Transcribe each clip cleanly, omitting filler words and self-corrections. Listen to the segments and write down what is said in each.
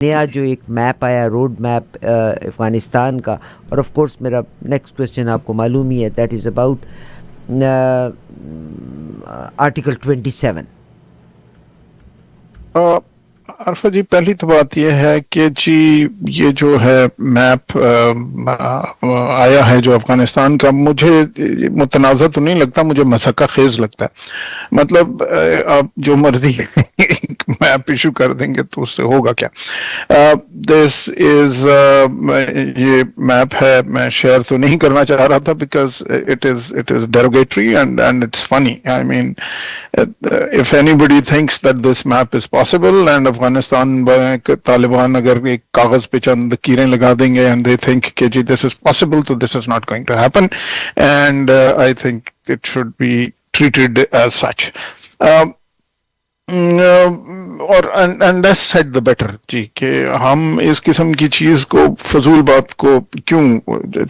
نیا جو ایک میپ آیا روڈ میپ افغانستان کا، اور آف کورس میرا نیکسٹ کویشچن آپ کو معلوم ہی ہے، دیٹ از اباؤٹ آرٹیکل 27. عرفہ جی، پہلی تو بات یہ ہے کہ جی یہ جو ہے میپ آیا ہے جو افغانستان کا، مجھے متنازع تو نہیں لگتا، مجھے مسکہ خیز لگتا ہے. مطلب آپ جو مرضی میپ ایشو کر دیں گے تو اس سے ہوگا کیا. دس از یہ میپ ہے، میں شیئر تو نہیں کرنا چاہ رہا تھا because it is derogatory and it's funny. I main if anybody thinks that this map is possible and Afghanistan Taliban اگر ایک کاغذ پہ چند کیریں لگا دیں گے and they think کہ جی this is possible, تو this is not going to happen and I think it should be treated as such. اور and less said the better جی، کہ ہم اس قسم کی چیز کو فضول بات کو کیوں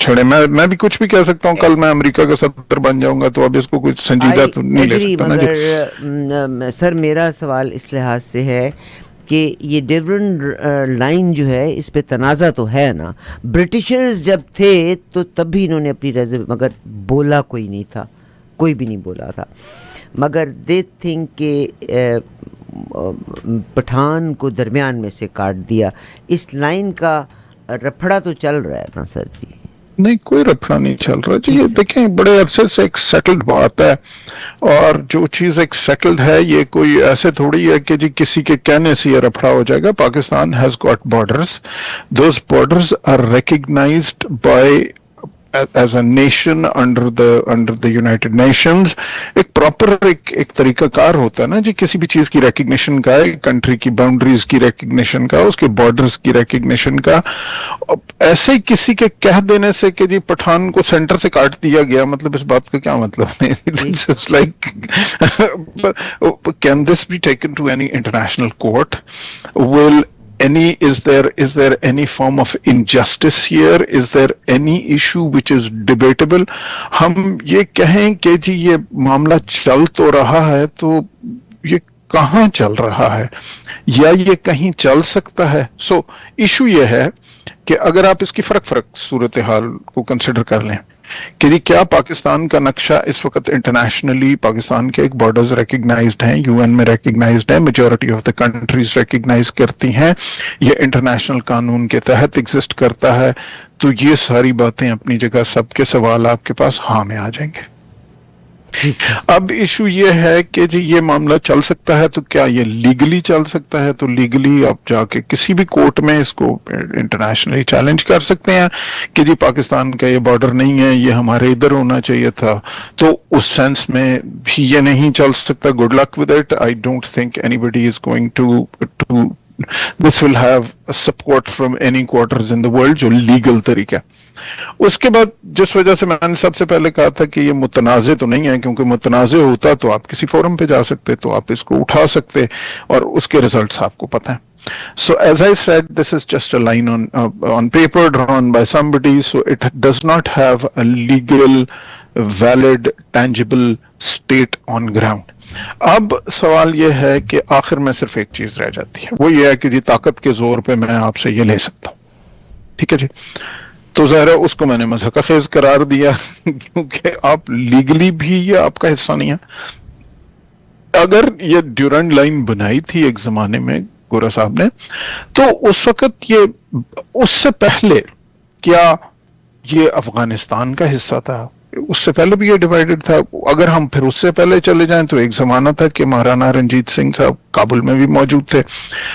چھڑے. میں بھی کچھ بھی کہہ سکتا ہوں، کل میں امریکہ کا صدر بن جاؤں گا تو اب اس کو کوئی سنجیدہ تو نہیں لے سکتا نا جی. مگر سر میرا سوال اس لحاظ سے ہے کہ یہ ڈیورنٹ لائن جو ہے اس پہ تنازع تو ہے نا. برٹشرز جب تھے تو تب بھی انہوں نے اپنی مگر بولا کوئی نہیں تھا، کوئی بھی نہیں بولا تھا. مگر دے تھنک کہ پٹھان کو درمیان میں سے کاٹ دیا. اس لائن کا رپھڑا تو چل رہا ہے نا سر جی؟ نہیں، کوئی رپھڑا نہیں چل رہا جی. یہ دیکھیں بڑے عرصے سے ایک سیٹلڈ بات ہے، اور جو چیز ایک سیٹلڈ ہے یہ کوئی ایسے تھوڑی ہے کہ جی کسی کے کہنے سے یہ رپھڑا ہو جائے گا. Pakistan has got borders, those borders are recognized by as a nation under the United Nations. ایک پراپر ایک طریقہ کار ہوتا ہے نا جی کسی بھی چیز کی ریکگنیشن کا، ایک کنٹری کی باؤنڈریز کی ریکگنیشن کا، اس کے بارڈرز کی ریکگنیشن کا. ایسے ہی کسی کے کہہ دینے سے کہ جی پٹھان کو سینٹر سے کاٹ دیا گیا، مطلب اس بات کا کیا مطلب ہے؟ Can this be taken to any international court? is there any form of injustice here? Is there any issue which is debatable? ہم یہ کہیں کہ جی یہ معاملہ چل تو رہا ہے، تو یہ کہاں چل رہا ہے یا یہ کہیں چل سکتا ہے؟ سو ایشو یہ ہے کہ اگر آپ اس کی فرق صورتحال کو کنسیڈر کر لیں کہ جی کیا پاکستان کا نقشہ اس وقت انٹرنیشنلی، پاکستان کے ایک بارڈرز ریکگنائزڈ ہیں، یو این میں ریکگنائزڈ ہیں، majority of the countries recognise کرتی ہیں، یہ انٹرنیشنل قانون کے تحت ایگزسٹ کرتا ہے، تو یہ ساری باتیں اپنی جگہ، سب کے سوال آپ کے پاس ہاں میں آ جائیں گے. اب ایشو یہ ہے کہ جی یہ معاملہ چل سکتا ہے تو کیا یہ لیگلی چل سکتا ہے؟ تو لیگلی آپ جا کے کسی بھی کورٹ میں اس کو انٹرنیشنلی چیلنج کر سکتے ہیں کہ جی پاکستان کا یہ بارڈر نہیں ہے، یہ ہمارے ادھر ہونا چاہیے تھا. تو اس سینس میں بھی یہ نہیں چل سکتا. Good luck with it. I don't think anybody is going to this will have support from any quarters in the world جو لیگل طریقہ. اس کے بعد جس وجہ سے میں نے سب سے پہلے کہا تھا کہ یہ متنازع تو نہیں ہے، کیونکہ متنازع ہوتا تو آپ کسی فورم پہ جا سکتے، تو آپ اس کو اٹھا سکتے اور اس کے ریزلٹس آپ کو پتہ ہیں. So as I said, this is just a line on paper drawn by somebody, so it does not have a legal, valid, tangible state on ground. اب سوال یہ ہے کہ آخر میں صرف ایک چیز رہ جاتی ہے، وہ یہ ہے کہ جی طاقت کے زور پہ میں آپ سے یہ لے سکتا ہوں. ٹھیک ہے جی، تو ظاہر ہے اس کو میں نے مضحکہ خیز قرار دیا کیونکہ آپ لیگلی بھی یہ آپ کا حصہ نہیں ہے. اگر یہ ڈیورنڈ لائن بنائی تھی ایک زمانے میں گورا صاحب نے، تو اس وقت یہ اس سے پہلے کیا یہ افغانستان کا حصہ تھا؟ اس سے پہلے بھی یہ ڈیوائیڈڈ تھا. اگر ہم پھر اس سے پہلے چلے جائیں تو ایک زمانہ تھا کہ مہارانا رنجیت سنگھ صاحب کابل میں بھی موجود تھے.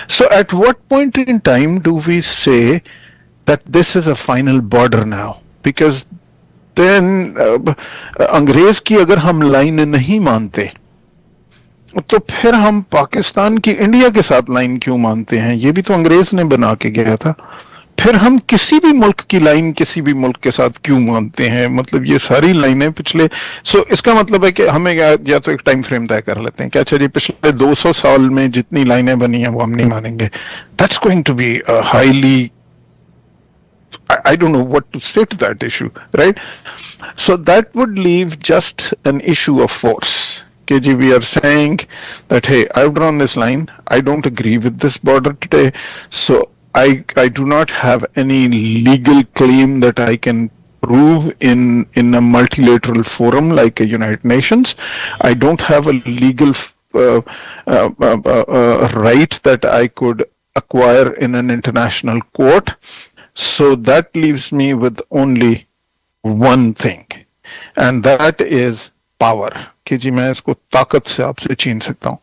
So at what point in time do we سے that this is a final border now? Because then انگریز کی اگر ہم لائن نہیں مانتے تو پھر ہم پاکستان کی انڈیا کے ساتھ لائن کیوں مانتے ہیں؟ یہ بھی تو انگریز نے بنا کے گیا تھا. پھر ہم کسی بھی ملک کی لائن کسی بھی ملک کے ساتھ کیوں مانتے ہیں؟ مطلب یہ ساری لائنیں پچھلے اس کا مطلب ہے کہ ہمیں یا تو ایک ٹائم فریم طے کر لیتے ہیں کہ اچھا جی پچھلے 200 سال میں جتنی لائنیں بنی ہیں وہ ہم نہیں مانیں گے. That's going to be a highly I don't know what to say to that issue, right? So that would leave just an issue of force. KG, we are saying that, hey, I've drawn this line. I don't agree with this border today. So I do not have any legal claim that I can prove in a multilateral forum like a United Nations. I don't have a legal right that I could acquire in an international court. So that leaves me with only one thing, and that is power. کہ جی میں اس کو طاقت سے آپ سے چھین سکتا ہوں.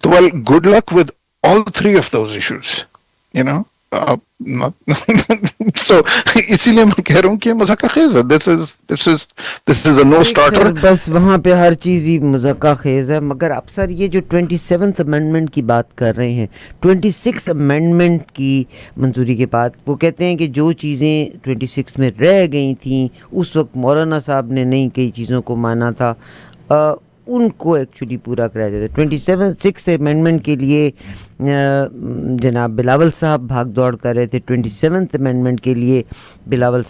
تو well, good luck with all three of those issues, you know. So اسی لیے میں کہہ رہا ہوں کہ مذاکرہ خیز ہے. This is a no starter. بس وہاں پہ ہر چیز ہی مذاکرہ خیز ہے. مگر اب سر یہ جو 27th امینڈمنٹ کی بات کر رہے ہیں, 26th امینڈمنٹ کی منظوری کے بعد وہ کہتے ہیں کہ جو چیزیں 26 میں رہ گئی تھیں اس وقت مولانا صاحب نے نہیں کئی چیزوں کو مانا تھا, ان کو ایکچولی پورا کرایا جاتا ہے. 26th امینڈمنٹ کے لیے جناب بلاول صاحب بھاگ دوڑ کر رہے تھے. 27th امینڈمنٹ کے لیے بلاول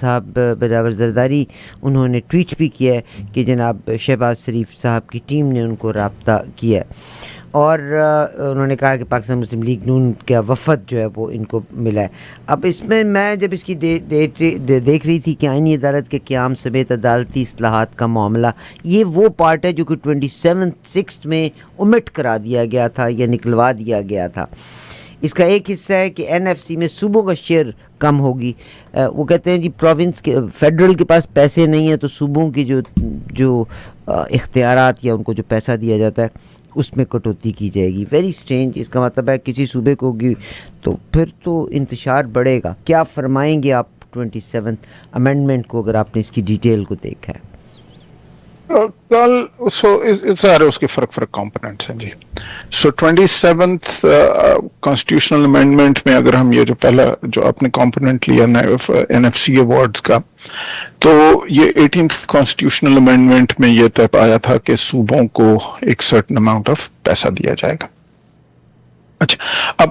زرداری انہوں نے ٹویٹ بھی کیا ہے کہ جناب شہباز شریف صاحب کی ٹیم نے ان کو رابطہ کیا ہے, اور انہوں نے کہا کہ پاکستان مسلم لیگ نون کا وفد جو ہے وہ ان کو ملا ہے. اب اس میں جب اس کی دیکھ رہی تھی کہ آئینی عدالت کے قیام سمیت عدالتی اصلاحات کا معاملہ, یہ وہ پارٹ ہے جو کہ 27th میں omit کرا دیا گیا تھا یا نکلوا دیا گیا تھا. اس کا ایک حصہ ہے کہ این ایف سی میں صوبوں کا شیئر کم ہوگی. وہ کہتے ہیں جی پروونس کے فیڈرل کے پاس پیسے نہیں ہیں تو صوبوں کی جو اختیارات یا ان کو جو پیسہ دیا جاتا ہے اس میں کٹوتی کی جائے گی. Very strange. اس کا مطلب ہے کسی صوبے کو ہوگی تو پھر تو انتشار بڑھے گا. کیا فرمائیں گے آپ 27th امینڈمنٹ کو اگر آپ نے اس کی ڈیٹیل کو دیکھا ہے؟ سارے اس کے فرق کمپوننٹس ہیں جی. سو 27th کانسٹیٹیوشنل امینڈمنٹ میں اگر ہم یہ جو پہلا جو آپ نے کمپوننٹ لیا این ایف سی ایوارڈز کا, تو یہ 18th کانسٹیٹیوشنل امینڈمنٹ میں یہ طے پایا تھا کہ صوبوں کو ایک سرٹن اماؤنٹ آف پیسہ دیا جائے گا. اچھا, اب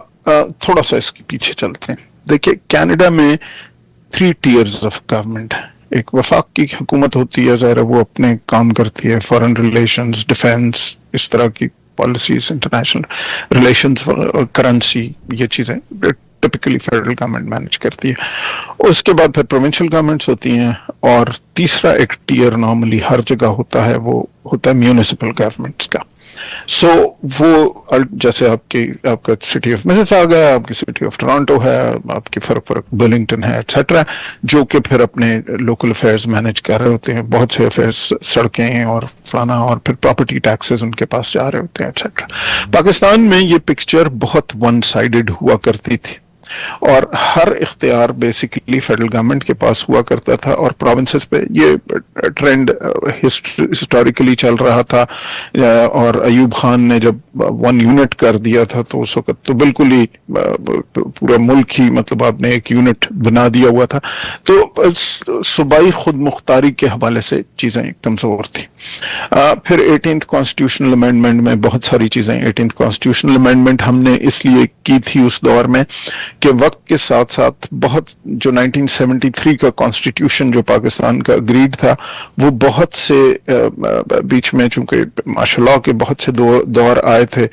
تھوڑا سا اس کے پیچھے چلتے ہیں. دیکھیے کینیڈا میں 3 tiers آف گورنمنٹ ہے. ایک وفاق کی حکومت ہوتی ہے, ظاہر ہے وہ اپنے کام کرتی ہے, فارن ریلیشنز, ڈیفینس, اس طرح کی پالیسیز, انٹرنیشنل ریلیشنز, کرنسی, یہ چیزیں ٹپکلی فیڈرل گورنمنٹ مینج کرتی ہے. اس کے بعد پھر پروونشل گورنمنٹس ہوتی ہیں, اور تیسرا ایک ٹیئر نارملی ہر جگہ ہوتا ہے, وہ ہوتا ہے میونسپل گورنمنٹس کا. سو وہ جیسے آپ کا سٹی آف مسیساگا ہے, آپ کی سٹی آف ٹورانٹو ہے, آپ کی فرق برلنگٹن ہے, ایٹسیٹرا, جو کہ پھر اپنے لوکل افیئرز مینج کر رہے ہوتے ہیں. بہت سے افیئرز, سڑکیں اور فلانا, اور پھر پراپرٹی ٹیکسز ان کے پاس جا رہے ہوتے ہیں, ایٹسیٹرا. پاکستان میں یہ پکچر بہت ون سائیڈڈ ہوا کرتی تھی, اور ہر اختیار بیسیکلی فیڈرل گورنمنٹ کے پاس ہوا کرتا تھا, اور پروونسز پہ یہ ٹرینڈ ہسٹوریکلی چل رہا تھا. اور ایوب خان نے جب 1 یونٹ کر دیا تھا تو اس وقت تو بالکل ہی پورا ملک ہی, مطلب آپ نے ایک یونٹ بنا دیا ہوا تھا. تو صوبائی خود مختاری کے حوالے سے چیزیں کمزور تھیں. پھر 18th کانسٹیٹیوشنل امینڈمنٹ میں بہت ساری چیزیں, 18th کانسٹیٹیوشنل امینڈمنٹ ہم نے اس لیے کی تھی اس دور میں کہ وقت کے ساتھ ساتھ بہت جو 1973 کا کانسٹیٹیوشن جو پاکستان کا اگریڈ تھا, وہ بہت سے بیچ میں چونکہ مارشل لاء کے بہت سے دور آئے تھے,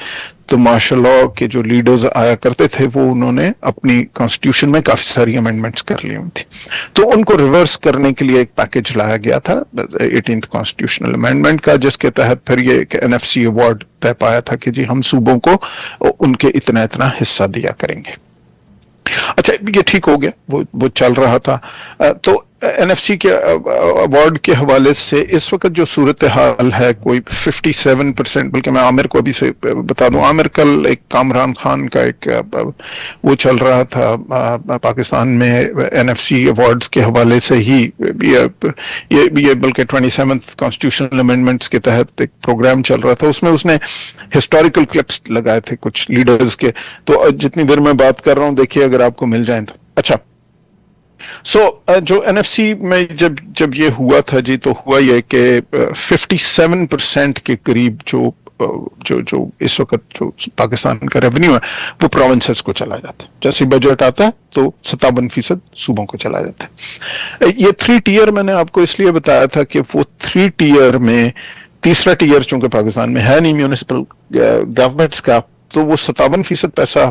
تو مارشل لاء کے جو لیڈرز آیا کرتے تھے وہ انہوں نے اپنی کانسٹیٹیوشن میں کافی ساری امینڈمنٹس کر لی ہوئی تھی. تو ان کو ریورس کرنے کے لیے ایک پیکج لایا گیا تھا 18th کانسٹیٹیوشنل امینڈمنٹ کا, جس کے تحت پھر یہ ایک این ایف سی ایوارڈ طے پایا تھا کہ جی ہم صوبوں کو ان کے اتنا حصہ دیا کریں گے. اچھا, یہ ٹھیک ہو گیا, وہ چل رہا تھا. تو این ایف سی کے ایوارڈ کے حوالے سے اس وقت جو صورتحال ہے, کوئی 57%, بلکہ میں عامر کو ابھی سے بتا دوں, عامر کل ایک کامران خان کا ایک وہ چل رہا تھا پاکستان میں این ایف سی ایوارڈز کے حوالے سے ہی, یہ بلکہ 27th کانسٹیٹیوشنل امینڈمنٹس کے تحت ایک پروگرام چل رہا تھا. اس میں اس نے ہسٹوریکل کلپس لگائے تھے کچھ لیڈرز کے, تو جتنی دیر میں بات کر رہا ہوں دیکھیے اگر آپ کو مل جائیں تو. اچھا, سو جو این ایف سی میں جب یہ ہوا تھا جی, تو ہوا یہ کہ 57% کے قریب جو اس وقت جو پاکستان کا ریونیو ہے وہ پروونسز کو چلا جاتا ہے. جیسے بجٹ آتا ہے تو 57% صوبوں کو چلا جاتا ہے. یہ 3 ٹیئر میں نے آپ کو اس لیے بتایا تھا کہ وہ 3 ٹیئر میں تیسرا ٹیئر چونکہ پاکستان میں ہے نہیں میونسپل گورنمنٹس کا, تو وہ 57% پیسہ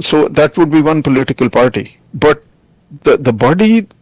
So that would be one political party, but the body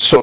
So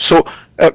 So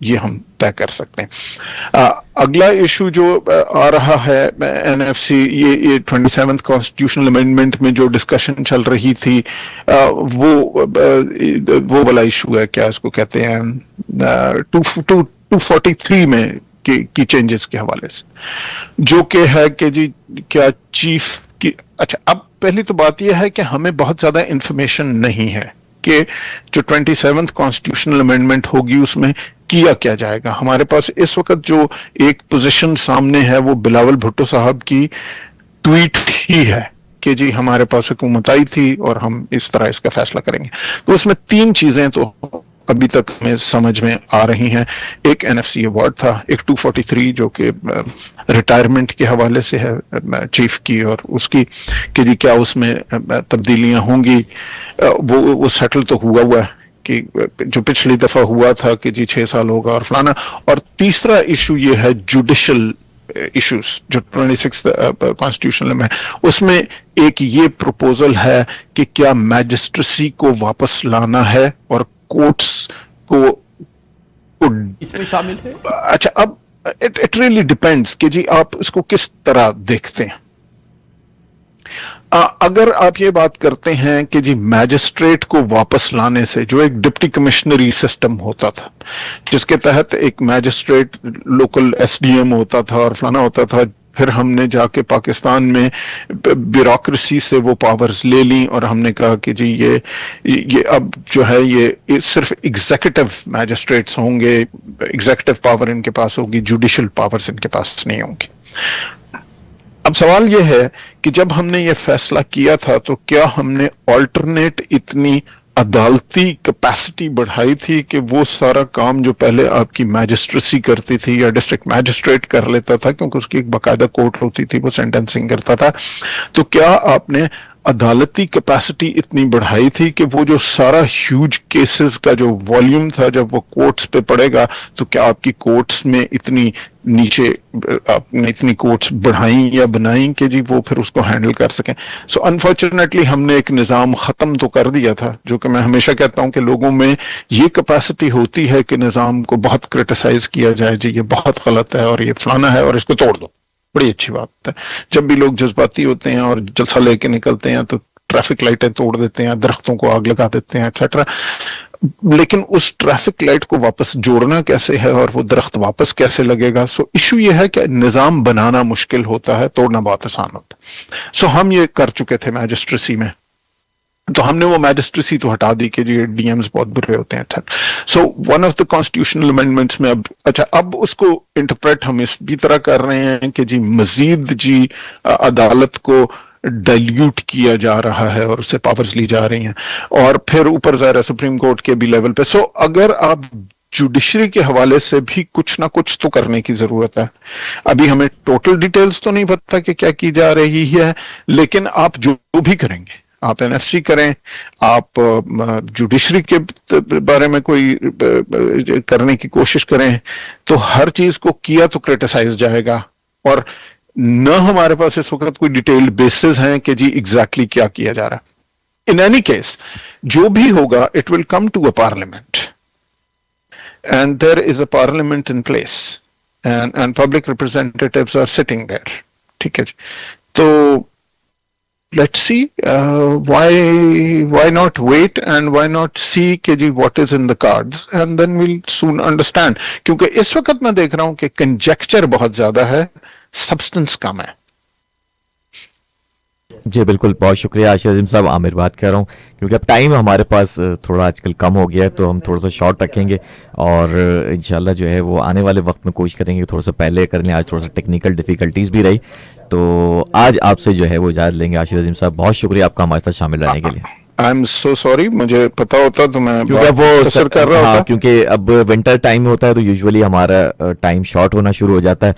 یہ ہم طے کر سکتے ہیں. اگلا ایشو جو آ رہا ہے این ایف سی, یہ 27th کانسٹیٹیوشنل امینڈمنٹ میں جو ڈسکشن چل رہی تھی, وہ والا ایشو ہے, کیا اس کو کہتے ہیں, 243 میں کی چینجز کے حوالے سے, جو کہ ہے کہ جی کیا چیف کی. اچھا, اب پہلی تو بات یہ ہے کہ ہمیں بہت زیادہ انفارمیشن نہیں ہے کہ جو 27th کانسٹیٹیوشنل امینڈمنٹ ہوگی اس میں کیا کیا جائے گا. ہمارے پاس اس وقت جو ایک پوزیشن سامنے ہے وہ بلاول بھٹو صاحب کی ٹویٹ ہی ہے کہ جی ہمارے پاس حکومت آئی تھی اور ہم اس طرح اس کا فیصلہ کریں گے. تو اس میں 3 چیزیں تو ابھی تک ہمیں سمجھ میں آ رہی ہیں. ایک این ایف سی ایوارڈ تھا, ایک 243 جو کہ ریٹائرمنٹ کے حوالے سے ہے چیف کی اور اس کی, کہ جی کیا اس میں تبدیلیاں ہوں گی. وہ سیٹل تو ہوا ہے کہ جو پچھلی دفعہ ہوا تھا کہ جی 6 سال ہوگا اور فلانا. اور تیسرا ایشو یہ ہے جوڈیشل ایشوز جو 26 کانسٹیٹیوشنل میں, اس میں ایک یہ پروپوزل ہے کہ کیا میجسٹریسی کو واپس لانا ہے اور کورٹس کو اس میں شامل ہے. اچھا, اب اٹ ریئلی ڈیپینڈس کہ جی آپ اس کو کس طرح دیکھتے ہیں. اگر آپ یہ بات کرتے ہیں کہ جی میجسٹریٹ کو واپس لانے سے, جو ایک ڈپٹی کمشنری سسٹم ہوتا تھا جس کے تحت ایک magistrate local S D M ہوتا تھا اور فلانا ہوتا تھا, پھر ہم نے جا کے پاکستان میں بیوروکریسی سے وہ پاورز لے لیں اور ہم نے کہا کہ جی یہ اب جو ہے یہ صرف ایگزیکٹو میجسٹریٹس ہوں گے, ایگزیکٹو پاور ان کے پاس ہوگی, جوڈیشل پاورز ان کے پاس نہیں ہوں گی. اب سوال یہ ہے کہ جب ہم نے یہ فیصلہ کیا تھا تو کیا ہم نے آلٹرنیٹ اتنی عدالتی کیپیسٹی بڑھائی تھی کہ وہ سارا کام جو پہلے آپ کی میجسٹریسی کرتی تھی یا ڈسٹرکٹ میجسٹریٹ کر لیتا تھا, کیونکہ اس کی ایک باقاعدہ کورٹ ہوتی تھی, وہ سینٹنسنگ کرتا تھا, تو کیا آپ نے عدالتی کیپیسٹی اتنی بڑھائی تھی کہ وہ جو سارا ہیوج کیسز کا جو والیوم تھا جب وہ کورٹس پہ پڑے گا تو کیا آپ کی کورٹس میں اتنی نیچے آپ نے اتنی کورٹس بڑھائیں یا بنائیں کہ جی وہ پھر اس کو ہینڈل کر سکیں. سو انفارچونیٹلی ہم نے ایک نظام ختم تو کر دیا تھا, جو کہ میں ہمیشہ کہتا ہوں کہ لوگوں میں یہ کیپیسٹی ہوتی ہے کہ نظام کو بہت کرٹیسائز کیا جائے, جی یہ بہت غلط ہے اور یہ فلانا ہے اور اس کو توڑ دو. بڑی اچھی بات ہے, جب بھی لوگ جذباتی ہوتے ہیں اور جلسہ لے کے نکلتے ہیں تو ٹریفک لائٹیں توڑ دیتے ہیں, درختوں کو آگ لگا دیتے ہیں ایٹسیٹرا. لیکن اس ٹریفک لائٹ کو واپس جوڑنا کیسے ہے اور وہ درخت واپس کیسے لگے گا؟ سو ایشو یہ ہے کہ نظام بنانا مشکل ہوتا ہے, توڑنا بہت آسان ہوتا ہے. سو ہم یہ کر چکے تھے میجسٹریسی میں, تو ہم نے وہ میجسٹریسی تو ہٹا دی کہ جی ڈی ایمز بہت برے ہوتے ہیں. So one of the constitutional amendments میں اب اس کو انٹرپریٹ ہم اس بھی طرح کر رہے ہیں کہ جی مزید جی عدالت کو ڈائلیوٹ کیا جا رہا ہے اور اس سے پاورز لی جا رہی ہیں, اور پھر اوپر ظاہر سپریم کورٹ کے بھی لیول پہ. سو اگر آپ جوڈیشری کے حوالے سے بھی کچھ نہ کچھ تو کرنے کی ضرورت ہے. ابھی ہمیں ٹوٹل ڈیٹیلز تو نہیں پتا کہ کیا کی جا رہی ہے, لیکن آپ جو بھی کریں گے, آپ این ایف سی کریں, آپ جوڈیشری کے بارے میں کوئی کرنے کی کوشش کریں, تو ہر چیز کو کیا تو کرٹیسائز جائے گا, اور نہ ہمارے پاس اس وقت کوئی ڈیٹیلڈ بیسز ہیں کہ جی ایگزیکٹلی کیا کیا جا رہا ہے. ان اینی کیس جو بھی ہوگا it will come to a parliament, and there is a parliament in place, and public representatives are sitting there. ٹھیک ہے جی, تو let's see, why not wait and why not see کہ جی what is in the cards, and then we'll soon understand. کیونکہ اس وقت میں دیکھ رہا ہوں کہ کنجیکچر بہت زیادہ ہے, سبسٹنس کم ہے. جی بالکل, بہت شکریہ عاشر عظیم صاحب. عامر بات کر رہا ہوں کیونکہ اب ٹائم ہمارے پاس تھوڑا آج کل کم ہو گیا ہے, تو ہم تھوڑا سا شارٹ رکھیں گے اور انشاءاللہ جو ہے وہ آنے والے وقت میں کوشش کریں گے تھوڑا سا پہلے کر لیں. آج تھوڑا سا ٹیکنیکل ڈیفیکلٹیز بھی رہی, تو آج آپ سے جو ہے وہ اجازت لیں گے. عاشر عظیم صاحب بہت شکریہ آپ کا ہمارے ساتھ شامل رہنے کے لیے. آئی ایم سو سوری, مجھے پتا ہوتا تو میں کیونکہ اب ونٹر ٹائم ہوتا ہے تو یوزولی ہمارا ٹائم شارٹ ہونا شروع ہو جاتا ہے,